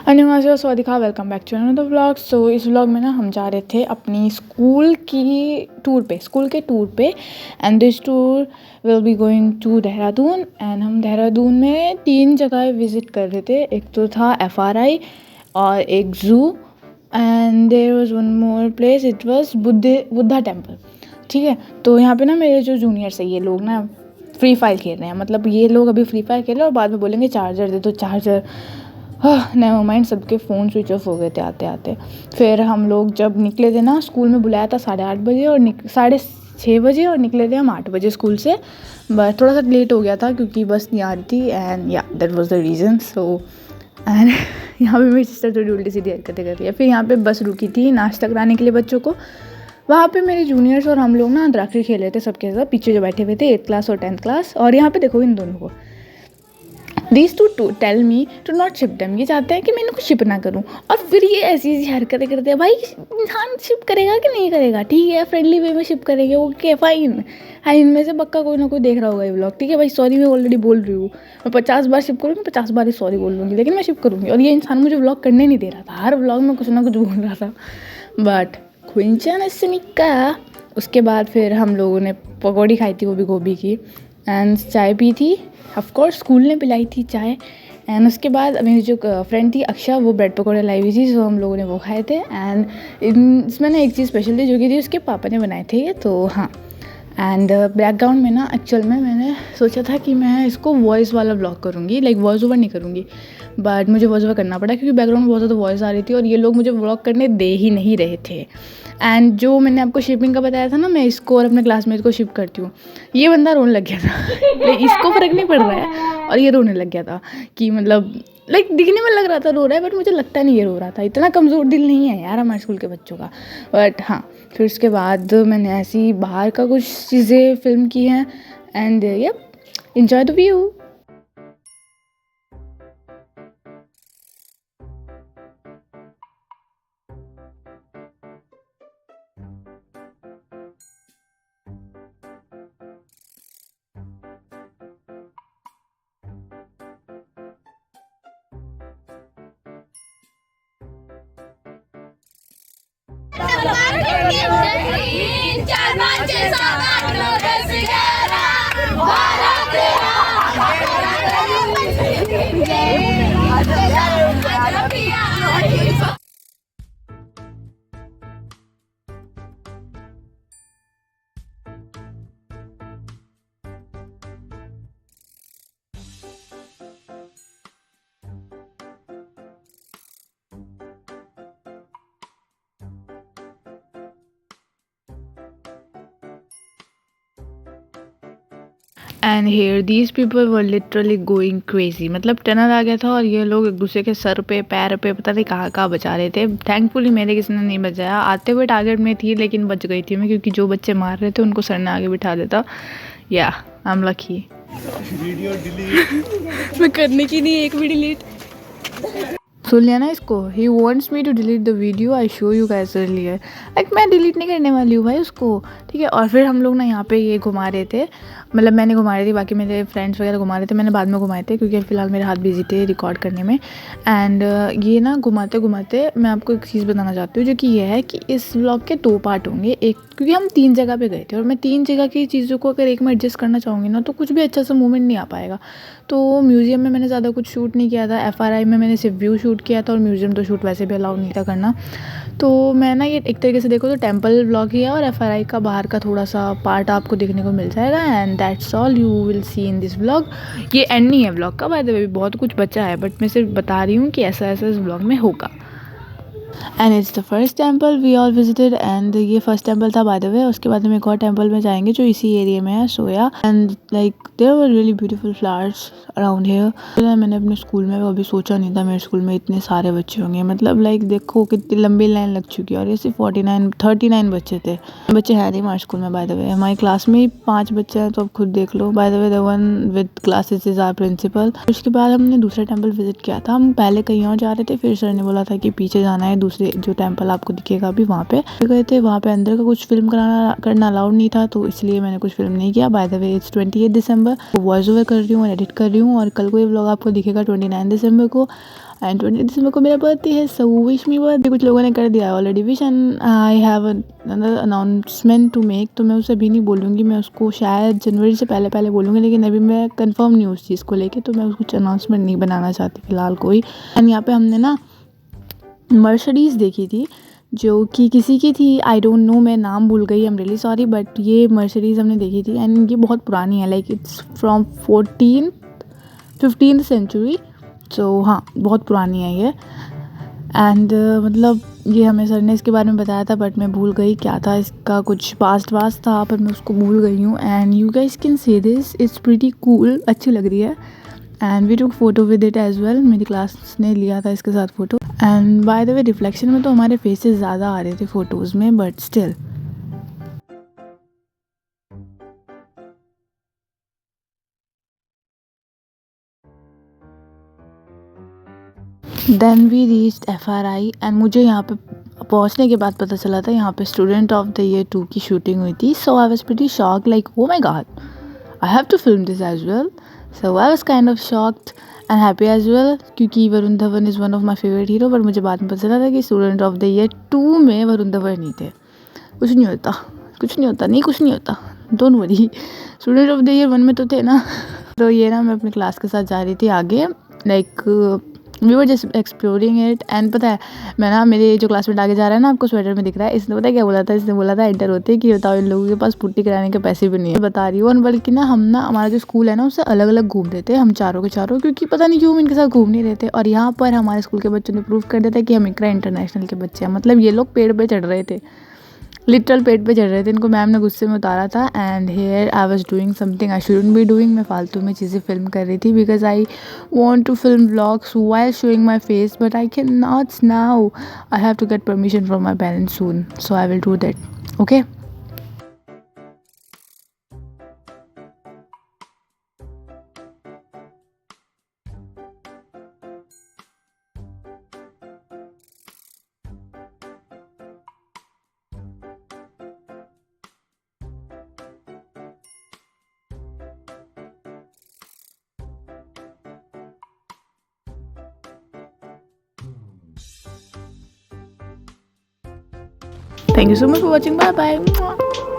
अन्यवासेओ सवादिका, welcome back to another vlog. So इस vlog में ना हम जा रहे थे अपनी स्कूल के टूर पे and this tour will be going to Dehradun. And हम देहरादून में 3 जगह विज़िट कर रहे थे। एक तो था FRI और एक zoo and there was one more place, it was Buddha temple. ठीक है, तो यहाँ पे ना मेरे जो जूनियर्स है ये लोग ना फ्री फायर खेल रहे हैं। मतलब ये लोग अभी फ्री फायर खेल रहे हैं और बाद में बोलेंगे चार्जर दे दो चार्जर। नेवर माइंड, सबके फ़ोन स्विच ऑफ हो गए थे आते आते। फिर हम लोग जब निकले थे ना, स्कूल में बुलाया था 8:30 बजे और 6:30 बजे और निकले थे हम 8 बजे स्कूल से। बट थोड़ा सा लेट हो गया था क्योंकि बस नहीं आ रही थी एंड या that was the reason. So and यहाँ पे मेरी सिस्टर थोड़ी उल्टी सीधी हरकतें कर रही है। फिर यहाँ पे बस रुकी थी नाश्ता कराने के लिए बच्चों को। वहाँ पे मेरे जूनियर्स और हम लोग ना अंतराक्षरी खेल रहे थे सबके साथ, पीछे जो बैठे हुए थे 8th क्लास और 10th क्लास। और यहाँ पे देखो इन दोनों को, these two tell me to not ship them. ये चाहते हैं कि मैं इनको शिप ना करूं और फिर ये ऐसी ऐसी हरकतें करते हैं। भाई इंसान शिप करेगा कि नहीं करेगा? ठीक है, फ्रेंडली वे में शिप करेंगे, ओके फाइन। हाँ, इनमें से पक्का कोई ना कोई देख रहा होगा ये व्लॉग। ठीक है भाई, सॉरी मैं ऑलरेडी बोल रही हूँ, मैं 50 बार शिप करूँगी, 50 बार ही सॉरी बोल लूँगी, लेकिन मैं शिप करूँगी। और ये इंसान मुझे व्लॉग करने नहीं दे रहा था, हर व्लॉग में कुछ ना कुछ बोल रहा था। But coincidence. उसके बाद फिर हम लोगों ने पकौड़ी खाई थी, वो भी गोभी की, एंड चाय पी थी। ऑफकोर्स स्कूल ने पिलाई थी चाय। एंड उसके बाद मेरी जो फ्रेंड थी अक्षा, वो ब्रेड पकौड़े लाई हुई थी, सो हम लोगों ने वो खाए थे। एंड इसमें ना एक चीज़ स्पेशल थी जो कि थी उसके पापा ने बनाए थे, तो हाँ। एंड बैकग्राउंड में ना एक्चुअल में मैंने सोचा था कि मैं इसको वॉइस वाला व्लॉग करूँगी, लाइक वॉइस ओवर नहीं करूँगी, बट मुझे वॉइस ओवर करना पड़ा क्योंकि बैकग्राउंड में बहुत ज़्यादा वॉइस आ रही थी और ये लोग मुझे व्लॉग करने दे ही नहीं रहे थे। एंड जो मैंने आपको शिपिंग का बताया था ना, मैं इसको और अपने क्लासमेट को शिप करती हूँ, ये बंदा रोने लग गया था। इसको फ़र्क नहीं पड़ रहा है और ये रोने लग गया था कि मतलब लाइक दिखने में लग रहा था रो रहा है, बट मुझे लगता नहीं ये रो रहा था। इतना कमज़ोर दिल नहीं है यार हमारे स्कूल के बच्चों का। बट हाँ, फिर उसके बाद मैंने ऐसी बाहर का कुछ चीज़ें फिल्म की हैं and yup, enjoy the view. And here these people were literally going crazy. मतलब टनल आ गया था और ये लोग एक दूसरे के सर पे पैर पे पता नहीं कहाँ कहाँ बचा रहे थे। थैंकफुली मेरे किसी ने नहीं बचाया। आते हुए टारगेट में थी लेकिन बच गई थी मैं, क्योंकि जो बच्चे मार रहे थे उनको सर ने आगे बिठा देता। या I am lucky. Video delete मैं करने की नहीं, एक भी डिलीट सुन लिया ना इसको। He wants me to delete the video, I show you guys earlier. Like मैं डिलीट नहीं करने वाली हूँ भाई उसको, ठीक है। और फिर हम लोग ना यहाँ पे ये घुमा रहे थे, मतलब मैंने घुमा रही थी, बाकी मेरे फ्रेंड्स वगैरह घुमा रहे थे, मैंने बाद में घुमाए थे क्योंकि फ़िलहाल मेरे हाथ बिजी थे रिकॉर्ड करने में। एंड ये ना घुमाते घुमाते मैं आपको एक चीज़ बताना चाहती हूँ, जो कि ये है कि इस व्लॉग के 2 पार्ट होंगे। एक क्योंकि हम 3 जगह पे गए थे और मैं 3 जगह की चीज़ों को अगर एक में एडजस्ट करना चाहूँगी ना, तो कुछ भी अच्छा सा मूवमेंट नहीं आ पाएगा। तो म्यूज़ियम में मैंने ज़्यादा कुछ शूट नहीं किया था, FRI में मैंने सिर्फ व्यू शूट किया था और म्यूज़ियम तो शूट वैसे भी अलाउ नहीं था करना। तो मैं ना ये एक तरीके से देखो तो टेम्पल व्लॉग ही है और FRI का बाहर का थोड़ा सा पार्ट आपको देखने को मिल जाएगा। And that's all you will see in this vlog. ये एंड नहीं है व्लॉग का, बाय द वे बहुत कुछ बचा है, बट मैं सिर्फ बता रही हूँ कि ऐसा ऐसा इस व्लॉग में होगा। And it's the first temple we all visited. And ये फर्स्ट टेम्पल था बाय द वे। उसके बाद हम एक और टेम्पल में जाएंगे जो इसी एरिया में है, सोया। And like there were really beautiful flowers around here. मैंने अपने स्कूल में अभी सोचा नहीं था मेरे स्कूल में इतने सारे बच्चे होंगे। मतलब लाइक देखो कितनी लंबी लाइन लग चुकी है और ये सिर्फ 39 बच्चे थे। बच्चे हैं नहीं हमारे स्कूल में बाय द वे। हमारी क्लास में ही 5 बच्चे हैं, तो अब खुद देख लो। By the way the one with classes is our principal. उसके बाद हमने दूसरा टेम्पल विजिट किया था। हम पहले कहीं और जा रहे थे, फिर सर ने बोला था कि पीछे जाना है दूसरे जो टेम्पल आपको दिखेगा अभी वहाँ पे गए थे। वहाँ पे अंदर का कुछ फिल्म करना अलाउड नहीं था, तो इसलिए मैंने कुछ फिल्म नहीं किया। Bye the way it's 28 December, voice over कर रही हूँ और एडिट कर रही हूँ, और कल को ये व्लॉग आपको दिखेगा 29 दिसंबर को। एंड 20 दिसंबर को मेरा बर्थडे है, सो विश मी बर्थडे। कुछ लोगों ने कर दिया है already wish, and I have another announcement to make. तो मैं उसे अभी नहीं बोलूँगी, मैं उसको शायद जनवरी से पहले बोलूँगी, लेकिन अभी मैं कंफर्म नहीं हूँ उस चीज़ को लेके, तो मैं कुछ अनाउंसमेंट नहीं बनाना चाहती फ़िलहाल कोई। एंड यहाँ पे हमने ना मर्सिडीज़ देखी थी जो कि किसी की थी, आई डोंट नो, मैं नाम भूल गई, I am really sorry, but ये मर्सिडीज़ हमने देखी थी एंड ये बहुत पुरानी है, like it's from 15th century. So हाँ, बहुत पुरानी है ये। एंड मतलब ये हमें सर ने इसके बारे में बताया था, बट मैं भूल गई क्या था इसका, कुछ पास्ट था, पर मैं उसको भूल गई हूँ। And you guys can see this, it's pretty cool, अच्छी लग रही है। And we took photo with it as well, मेरी क्लास ने लिया था इसके साथ photo. And by the way reflection में तो हमारे फेसेस ज़्यादा आ रहे थे फ़ोटोज़ में, but still. Then we reached FRI, and मुझे यहाँ पे पहुँचने के बाद पता चला था यहाँ पे स्टूडेंट ऑफ द ईयर 2 की शूटिंग हुई थी। So I was pretty shocked, like oh my God, I have to film this as well. So I was kind of shocked and happy as well, क्योंकि Varun Dhawan is one of my favourite hero. But मुझे बाद में पता चला था कि student of the year 2 में वरुण धवन नहीं थे। कुछ नहीं होता, कुछ नहीं होता, don't worry, student of the year 1 में तो थे ना। तो ये ना मैं अपनी क्लास के साथ जा रही थी आगे, like we were just exploring it. And पता है, मैं ना, मेरे जो क्लासमेट आगे जा रहा है ना, आपको स्वेटर में दिख रहा है, इसने पता है क्या बोला था, इसने बोला था एंटर होते कि बताओ इन लोगों के पास पुट्टी कराने के पैसे भी नहीं है। बता रही हूँ, और बल्कि ना हम ना, हमारा जो स्कूल है ना, उससे अलग अलग घूम रहे थे हम चारों के चारों, क्योंकि पता नहीं क्यों हम इनके साथ घूम नहीं रहे थे। और यहाँ पर हमारे स्कूल के बच्चों ने प्रूव कर दिया था कि हम इकरा इंटरनेशनल के बच्चे हैं। मतलब ये लोग पेड़ पर चढ़ रहे थे, लिटरल पेट पे चढ़ रहे थे, इनको मैम ने गुस्से में उतारा था। And here I was doing something I shouldn't be doing, मैं फालतू में चीज़ें फिल्म कर रही थी, because I want to film vlogs while showing my face, but I can not now, I have to get permission from my parents soon, so I will do that. Okay. Thank you so much for watching. Bye bye.